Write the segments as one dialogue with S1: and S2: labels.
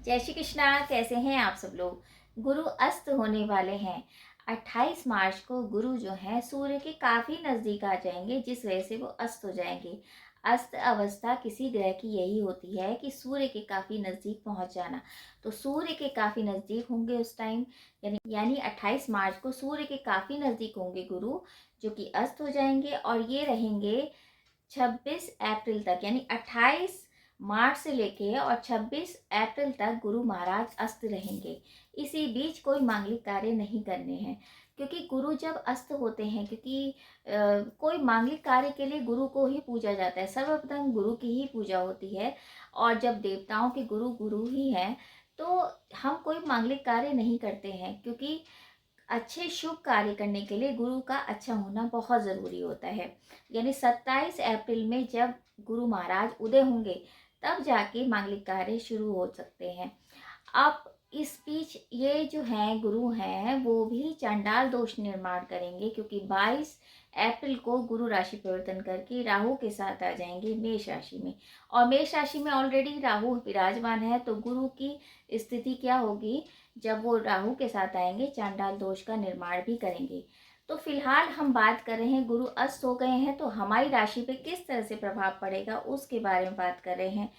S1: जय श्री कृष्णा। कैसे हैं आप सब लोग। गुरु अस्त होने वाले हैं। 28 मार्च को गुरु जो है सूर्य के काफी नजदीक आ जाएंगे, जिस वजह से वो अस्त हो जाएंगे। अस्त अवस्था किसी ग्रह की यही होती है कि सूर्य के काफी नजदीक पहुंच जाना। तो सूर्य के काफी नजदीक होंगे उस टाइम, यानी 28 मार्च को सूर्य के काफी नजदीक होंगे गुरु, जो कि अस्त हो जाएंगे और ये रहेंगे 26 अप्रैल तक। यानी 28 मार्च से लेके और 26 अप्रैल तक गुरु महाराज अस्त रहेंगे। इसी बीच कोई मांगलिक कार्य नहीं करने हैं, क्योंकि गुरु जब अस्त होते हैं, क्योंकि कोई मांगलिक कार्य के लिए गुरु को ही पूजा जाता है। सर्वप्रथम गुरु की ही पूजा होती है, और जब देवताओं के गुरु गुरु ही हैं, तो हम कोई मांगलिक कार्य नहीं करते हैं, क्योंकि अच्छे शुभ कार्य करने के लिए गुरु का अच्छा होना बहुत ज़रूरी होता है। यानी 27 अप्रैल में जब गुरु महाराज उदय होंगे, तब जाके मांगलिक कार्य शुरू हो सकते हैं। अब इस बीच ये जो हैं गुरु हैं, वो भी चंडाल दोष निर्माण करेंगे, क्योंकि 22 अप्रैल को गुरु राशि परिवर्तन करके राहु के साथ आ जाएंगे मेष राशि में। और मेष राशि में ऑलरेडी राहु विराजमान है, तो गुरु की स्थिति क्या होगी, जब वो राहु के साथ आएंगे चांडाल दोष का निर्माण भी करेंगे। तो फिलहाल हम बात कर रहे हैं, गुरु अस्त हो गए हैं तो हमारी राशि पे किस तरह से प्रभाव पड़ेगा उसके बारे में बात कर रहे हैं।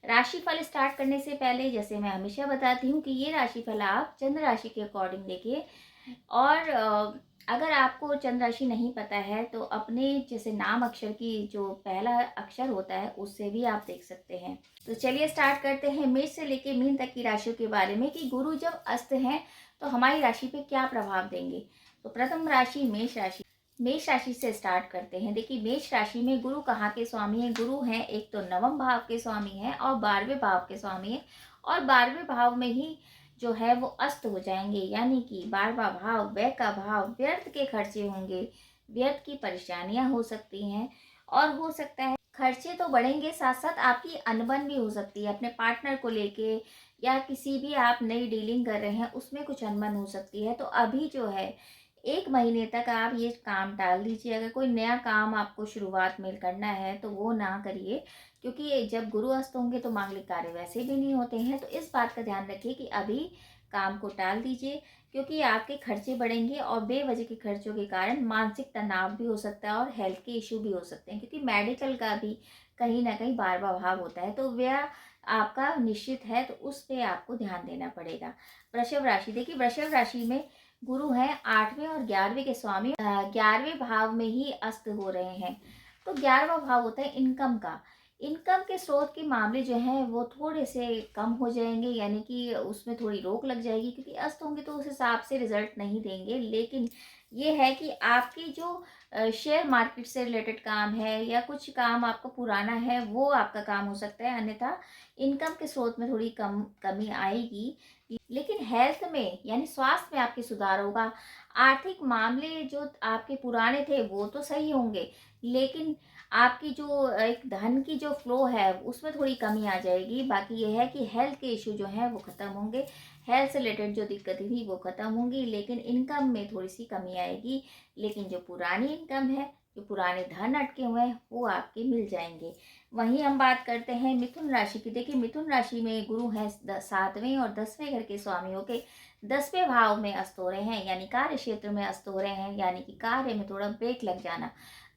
S1: राशिफल स्टार्ट करने से पहले, जैसे मैं हमेशा बताती हूँ कि ये राशिफल आप चंद्र राशि के अकॉर्डिंग देखिए। और अगर आपको चंद्र राशि नहीं पता है तो अपने जैसे नाम अक्षर की जो पहला अक्षर होता है उससे भी आप देख सकते हैं। तो चलिए स्टार्ट करते हैं मेष से लेके मीन तक की राशियों के बारे में, कि गुरु जब अस्त हैं तो हमारी राशि पे क्या प्रभाव देंगे। तो प्रथम राशि मेष राशि। मेष राशि से स्टार्ट करते हैं। देखिए, मेष राशि में गुरु कहाँ के स्वामी हैं। गुरु हैं एक तो नवम भाव के स्वामी हैं और 12वें भाव के स्वामी हैं, और 12वें भाव में ही जो है वो अस्त हो जाएंगे। यानी कि 12वां भाव व्यय का भाव, व्यर्थ के खर्चे होंगे, व्यर्थ की परेशानियां हो सकती हैं, और हो सकता है खर्चे तो बढ़ेंगे, साथ साथ आपकी अनबन भी हो सकती है अपने पार्टनर को लेके, या किसी भी आप नई डीलिंग कर रहे हैं उसमें कुछ अनबन हो सकती है। तो अभी जो है 1 महीने तक आप ये काम टाल दीजिए। अगर कोई नया काम आपको शुरुआत में करना है तो वो ना करिए, क्योंकि जब गुरु अस्त होंगे तो मांगलिक कार्य वैसे भी नहीं होते हैं। तो इस बात का ध्यान रखिए कि अभी काम को टाल दीजिए, क्योंकि आपके खर्चे बढ़ेंगे और बेवजह के खर्चों के कारण मानसिक तनाव भी हो सकता है और हेल्थ के इश्यू भी हो सकते हैं, क्योंकि मेडिकल का भी कहीं ना कहीं 12वां भाव होता है। तो व्यय आपका निश्चित है, तो उस पर आपको ध्यान देना पड़ेगा। वृषभ राशि। देखिए, वृषभ राशि में गुरु हैं 8वें और 11वें के स्वामी, 11वें भाव में ही अस्त हो रहे हैं। तो 11वां भाव होता है इनकम का। इनकम के स्रोत के मामले जो हैं वो थोड़े से कम हो जाएंगे, यानी कि उसमें थोड़ी रोक लग जाएगी, क्योंकि अस्त होंगे तो उस हिसाब से रिजल्ट नहीं देंगे। लेकिन ये है कि आपकी जो शेयर मार्केट से रिलेटेड काम है या कुछ काम आपका पुराना है वो आपका काम हो सकता है, अन्यथा इनकम के स्रोत में थोड़ी कमी आएगी। लेकिन हेल्थ में यानी स्वास्थ्य में आपके सुधार होगा। आर्थिक मामले जो आपके पुराने थे वो तो सही होंगे, लेकिन आपकी जो एक धन की जो फ्लो है उसमें थोड़ी कमी आ जाएगी। बाकी ये है कि हेल्थ के इशू जो है वो खत्म होंगे, हेल्थ से रिलेटेड जो दिक्कतें थी वो खत्म होंगी, लेकिन इनकम में थोड़ी सी कमी आएगी। लेकिन जो पुरानी इनकम है, जो पुराने धन अटके हुए हैं वो आपके मिल जाएंगे। वहीं हम बात करते हैं मिथुन राशि की। देखिए, मिथुन राशि में गुरु है 7वें और 10वें घर के स्वामी होके 10वें भाव में अस्त हो रहे हैं, यानी कार्य क्षेत्र में अस्त हो रहे हैं। यानी कि कार्य में थोड़ा ब्रेक लग जाना,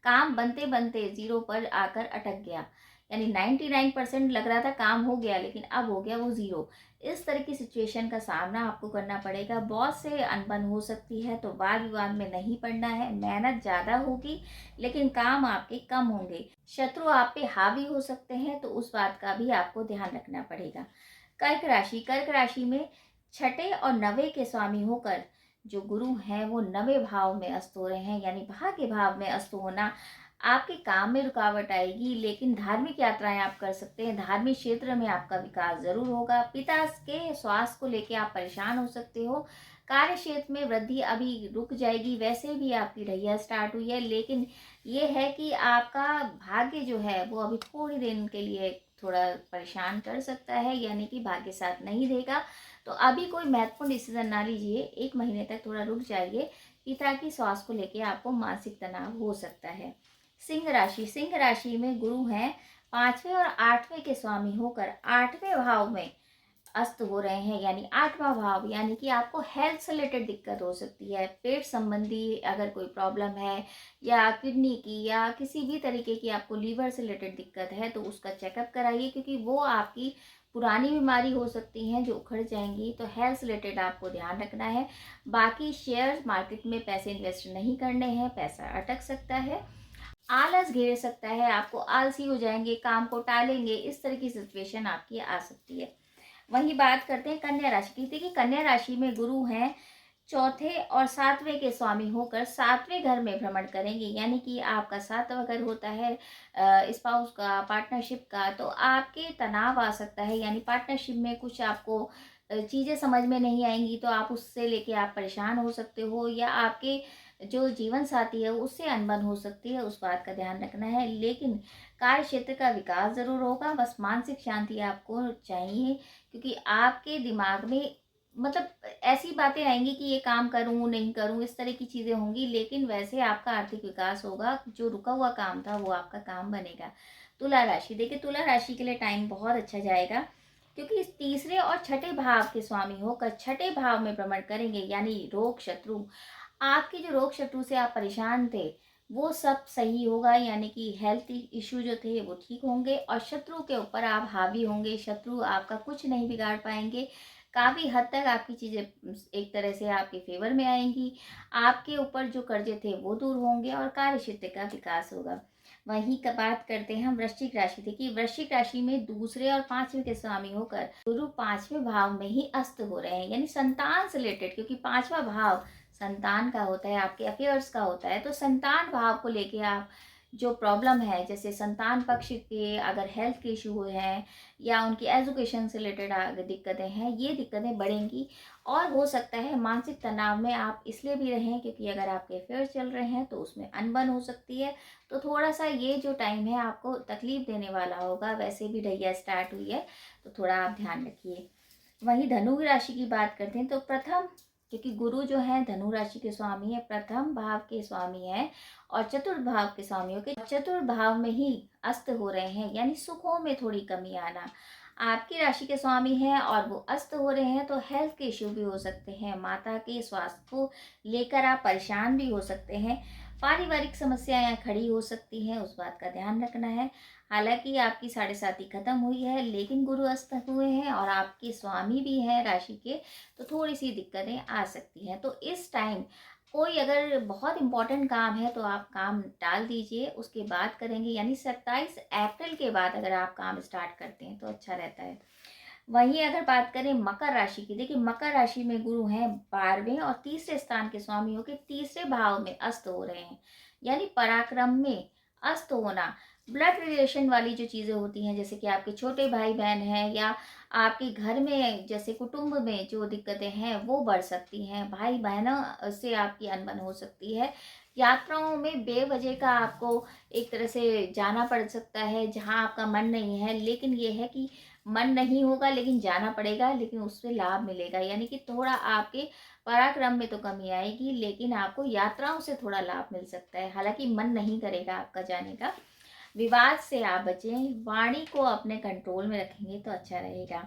S1: काम बनते बनते जीरो पर आकर अटक गया। यानी 99% लग रहा था काम हो गया, लेकिन अब हो गया वो जीरो। इस तरह की सिचुएशन का सामना आपको करना पड़ेगा। बॉस से अनबन हो सकती है, तो वाद विवाद में नहीं पड़ना है। मेहनत ज़्यादा होगी लेकिन काम आपके कम होंगे। शत्रु आप पे हावी हो सकते हैं, तो उस बात का भी आपको ध्यान रखना पड़ेगा। कर्क राशि। कर्क राशि में 6ठे और 9वें के स्वामी होकर जो गुरु हैं वो 9वें भाव में अस्त हो रहे हैं, यानी भाग्य भाव में अस्त होना आपके काम में रुकावट आएगी। लेकिन धार्मिक यात्राएं आप कर सकते हैं, धार्मिक क्षेत्र में आपका विकास जरूर होगा। पिता के स्वास्थ्य को लेकर आप परेशान हो सकते हो। कार्य क्षेत्र में वृद्धि अभी रुक जाएगी, वैसे भी आपकी रैया स्टार्ट हुई है, लेकिन ये है कि आपका भाग्य जो है वो अभी थोड़ी दिन के लिए थोड़ा परेशान कर सकता है, यानी कि भाग्य साथ नहीं देगा। तो अभी कोई महत्वपूर्ण डिसीजन ना लीजिए, 1 महीने तक थोड़ा रुक जाइए। पिता की स्वास्थ्य को लेकर आपको मानसिक तनाव हो सकता है। सिंह राशि। सिंह राशि में गुरु हैं 5वें और 8वें के स्वामी होकर 8वें भाव में अस्त हो रहे हैं, यानी 8वां भाव, यानी कि आपको हेल्थ से रिलेटेड दिक्कत हो सकती है। पेट संबंधी अगर कोई प्रॉब्लम है, या किडनी की, या किसी भी तरीके की आपको लीवर से रिलेटेड दिक्कत है, तो उसका चेकअप कराइए, क्योंकि वो आपकी पुरानी बीमारी हो सकती हैं जो उखड़ जाएंगी। तो हेल्थ से रिलेटेड आपको ध्यान रखना है। बाकी शेयर मार्केट में पैसे इन्वेस्ट नहीं करने हैं, पैसा अटक सकता है, आलस घेर सकता है, आपको आलसी हो जाएंगे, काम को टालेंगे, इस तरह की सिचुएशन आपकी आ सकती है। वही बात करते हैं कन्या राशि की। देखिए, कन्या राशि में गुरु हैं चौथे और सातवें के स्वामी होकर सातवें घर में भ्रमण करेंगे, यानी कि आपका सातवां घर होता है स्पाउस का, पार्टनरशिप का। तो आपके तनाव आ सकता है, यानी पार्टनरशिप में कुछ आपको चीज़ें समझ में नहीं आएंगी, तो आप उससे लेके आप परेशान हो सकते हो, या आपके जो जीवन साथी है उससे अनबन हो सकती है, उस बात का ध्यान रखना है। लेकिन कार्य क्षेत्र का विकास जरूर होगा, बस मानसिक शांति आपको चाहिए, क्योंकि आपके दिमाग में मतलब ऐसी बातें आएंगी कि ये काम करूं नहीं करूं, इस तरह की चीजें होंगी। लेकिन वैसे आपका आर्थिक विकास होगा, जो रुका हुआ काम था वो आपका काम बनेगा। तुला राशि, देखिए तुला राशि के लिए टाइम बहुत अच्छा जाएगा, क्योंकि इस तीसरे और छठे भाव के स्वामी होकर छठे भाव में भ्रमण करेंगे, यानी रोग शत्रु, आपके जो रोग शत्रु से आप परेशान थे वो सब सही होगा, यानी कि हेल्थ इश्यू जो थे वो ठीक होंगे, और शत्रु के ऊपर आप हावी होंगे। शत्रु आपका कुछ नहीं बिगाड़ पाएंगे, काफ़ी हद तक आपकी चीज़ें एक तरह से आपके फेवर में आएंगी। आपके ऊपर जो कर्जे थे वो दूर होंगे, और कार्य क्षेत्र का विकास होगा। वहीं का बात करते हैं हम वृश्चिक राशि। देखिए, वृश्चिक राशि में दूसरे और पांचवें के स्वामी होकर गुरु पांचवें भाव में ही अस्त हो रहे हैं, यानी संतान से रिलेटेड, क्योंकि पांचवा भाव संतान का होता है, आपके अफेयर्स का होता है। तो संतान भाव को लेके आप जो प्रॉब्लम है, जैसे संतान पक्ष के अगर हेल्थ के इशू हुए हैं, या उनकी एजुकेशन से रिलेटेड अगर दिक्कतें हैं, ये दिक्कतें बढ़ेंगी। और हो सकता है मानसिक तनाव में आप इसलिए भी रहें, क्योंकि अगर आपके अफेयर चल रहे हैं तो उसमें अनबन हो सकती है। तो थोड़ा सा ये जो टाइम है आपको तकलीफ देने वाला होगा, वैसे भी ढैया स्टार्ट हुई है, तो थोड़ा आप ध्यान रखिए। वहीं धनु राशि की बात करते हैं, तो प्रथम, क्योंकि गुरु जो है धनु राशि के स्वामी है, प्रथम भाव के स्वामी है, और चतुर्थ भाव के स्वामी के चतुर्थ भाव में ही अस्त हो रहे हैं, यानी सुखों में थोड़ी कमी आना। आपकी राशि के स्वामी हैं और वो अस्त हो रहे हैं, तो हेल्थ के इश्यू भी हो सकते हैं, माता के स्वास्थ्य को लेकर आप परेशान भी हो सकते हैं, पारिवारिक समस्याएं खड़ी हो सकती हैं, उस बात का ध्यान रखना है। हालांकि आपकी साढ़े साती खत्म हुई है, लेकिन गुरु अस्त हुए हैं और आपके स्वामी भी हैं राशि के, तो थोड़ी सी दिक्कतें आ सकती हैं। तो इस टाइम कोई अगर बहुत इंपॉर्टेंट काम है तो आप काम टाल दीजिए, उसके बाद करेंगे, यानी 27 अप्रैल के बाद अगर आप काम स्टार्ट करते हैं तो अच्छा रहता है। वहीं अगर बात करें मकर राशि की, देखिए मकर राशि में गुरु हैं 12वें और तीसरे स्थान के स्वामी होकर तीसरे भाव में अस्त हो रहे हैं, यानी पराक्रम में अस्त होना। ब्लड रिलेशन वाली जो चीज़ें होती हैं, जैसे कि आपके छोटे भाई बहन हैं, या आपके घर में जैसे कुटुंब में जो दिक्कतें हैं वो बढ़ सकती हैं, भाई बहनों से आपकी अनबन हो सकती है। यात्राओं में बेवजह का आपको एक तरह से जाना पड़ सकता है जहां आपका मन नहीं है, लेकिन ये है कि मन नहीं होगा लेकिन जाना पड़ेगा, लेकिन उससे लाभ मिलेगा, यानी कि थोड़ा आपके पराक्रम में तो कमी आएगी, लेकिन आपको यात्राओं से थोड़ा लाभ मिल सकता है, हालांकि मन नहीं करेगा आपका जाने का। विवाद से आप बचें, वाणी को अपने कंट्रोल में रखेंगे तो अच्छा रहेगा।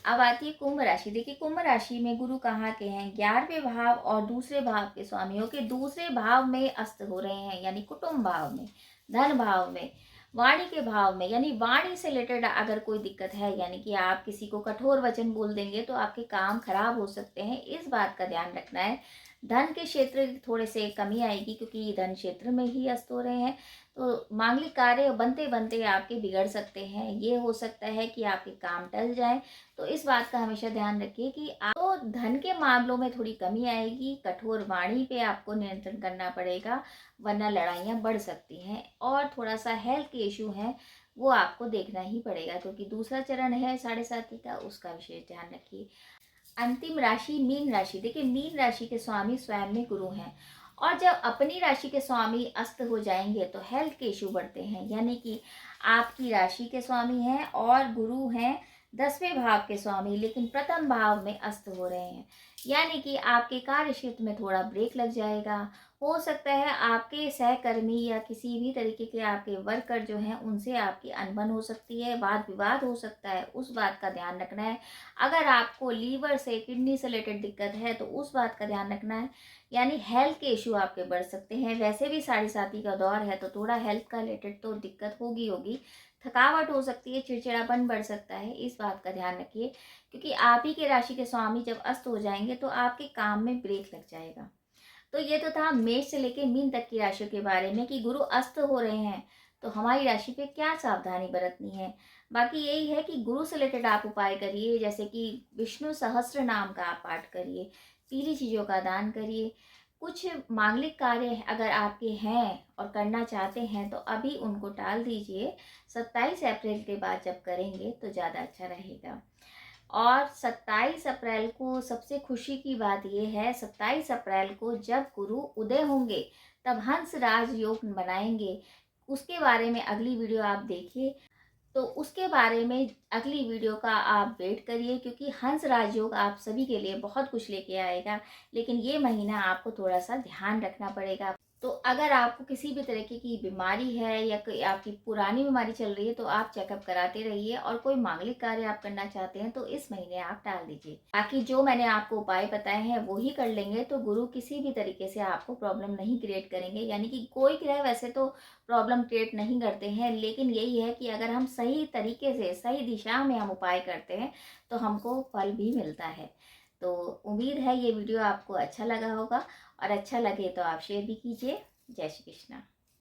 S1: अब आती है कुंभ राशि। देखिए, कुंभ राशि में गुरु कहाँ के हैं, 11वें भाव और दूसरे भाव के स्वामी हो के दूसरे भाव में अस्त हो रहे हैं, यानी कुटुंब भाव में, धन भाव में, वाणी के भाव में, यानी वाणी से रिलेटेड अगर कोई दिक्कत है, यानी कि आप किसी को कठोर वचन बोल देंगे तो आपके काम खराब हो सकते हैं, इस बात का ध्यान रखना है। धन के क्षेत्र थोड़े से कमी आएगी, क्योंकि धन क्षेत्र में ही अस्त हो रहे हैं, तो मांगलिक कार्य बनते बनते आपके बिगड़ सकते हैं, ये हो सकता है कि आपके काम टल जाए। तो इस बात का हमेशा ध्यान रखिए कि आप तो धन के मामलों में थोड़ी कमी आएगी, कठोर वाणी पे आपको नियंत्रण करना पड़ेगा, वरना लड़ाइयाँ बढ़ सकती हैं। और थोड़ा सा हेल्थ के इशू हैं वो आपको देखना ही पड़ेगा, क्योंकि दूसरा चरण है साढ़े साथी का, उसका विशेष ध्यान रखिए। अंतिम राशि मीन राशि। देखिए, मीन राशि के स्वामी स्वयं में गुरु हैं, और जब अपनी राशि के स्वामी अस्त हो जाएंगे तो हेल्थ के इशू बढ़ते हैं, यानी कि आपकी राशि के स्वामी हैं और गुरु हैं 10वें भाव के स्वामी लेकिन प्रथम भाव में अस्त हो रहे हैं, यानी कि आपके कार्य क्षेत्र में थोड़ा ब्रेक लग जाएगा। हो सकता है आपके सहकर्मी या किसी भी तरीके के आपके वर्कर जो हैं उनसे आपकी अनबन हो सकती है, वाद विवाद हो सकता है, उस बात का ध्यान रखना है। अगर आपको लीवर से, किडनी से रिलेटेड दिक्कत है तो उस बात का ध्यान रखना है, यानी हेल्थ के इश्यू आपके बढ़ सकते हैं। वैसे भी साढ़े साती का दौर है तो थोड़ा हेल्थ का रिलेटेड तो दिक्कत होगी होगी, थकावट हो सकती है, चिड़चिड़ापन बढ़ सकता है, इस बात का ध्यान रखिए। क्योंकि आप ही के राशि के स्वामी जब अस्त हो जाएंगे तो आपके काम में ब्रेक लग जाएगा। तो ये तो था मेष से लेके मीन तक की राशियों के बारे में कि गुरु अस्त हो रहे हैं तो हमारी राशि पे क्या सावधानी बरतनी है। बाकी यही है कि गुरु से रिलेटेड आप उपाय करिए, जैसे कि विष्णु सहस्त्र नाम का आप पाठ करिए, पीली चीज़ों का दान करिए। कुछ मांगलिक कार्य अगर आपके हैं और करना चाहते हैं तो अभी उनको टाल दीजिए, 27 अप्रैल के बाद जब करेंगे तो ज़्यादा अच्छा रहेगा। और 27 अप्रैल को सबसे खुशी की बात यह है, 27 अप्रैल को जब गुरु उदय होंगे तब हंस राज योग बनाएंगे। उसके बारे में अगली वीडियो आप देखिए। तो उसके बारे में अगली वीडियो का आप वेट करिए, क्योंकि हंस राजयोग आप सभी के लिए बहुत कुछ लेके आएगा, लेकिन ये महीना आपको थोड़ा सा ध्यान रखना पड़ेगा। तो अगर आपको किसी भी तरीके की बीमारी है या कोई आपकी पुरानी बीमारी चल रही है तो आप चेकअप कराते रहिए, और कोई मांगलिक कार्य आप करना चाहते हैं तो इस महीने आप टाल दीजिए। बाकी जो मैंने आपको उपाय बताए हैं वो ही कर लेंगे तो गुरु किसी भी तरीके से आपको प्रॉब्लम नहीं क्रिएट करेंगे। यानी कि कोई ग्रह वैसे तो प्रॉब्लम क्रिएट नहीं करते हैं, लेकिन यही है कि अगर हम सही तरीके से सही दिशा में हम उपाय करते हैं तो हमको फल भी मिलता है। तो उम्मीद है ये वीडियो आपको अच्छा लगा होगा, और अच्छा लगे तो आप शेयर भी कीजिए। जय श्री कृष्णा।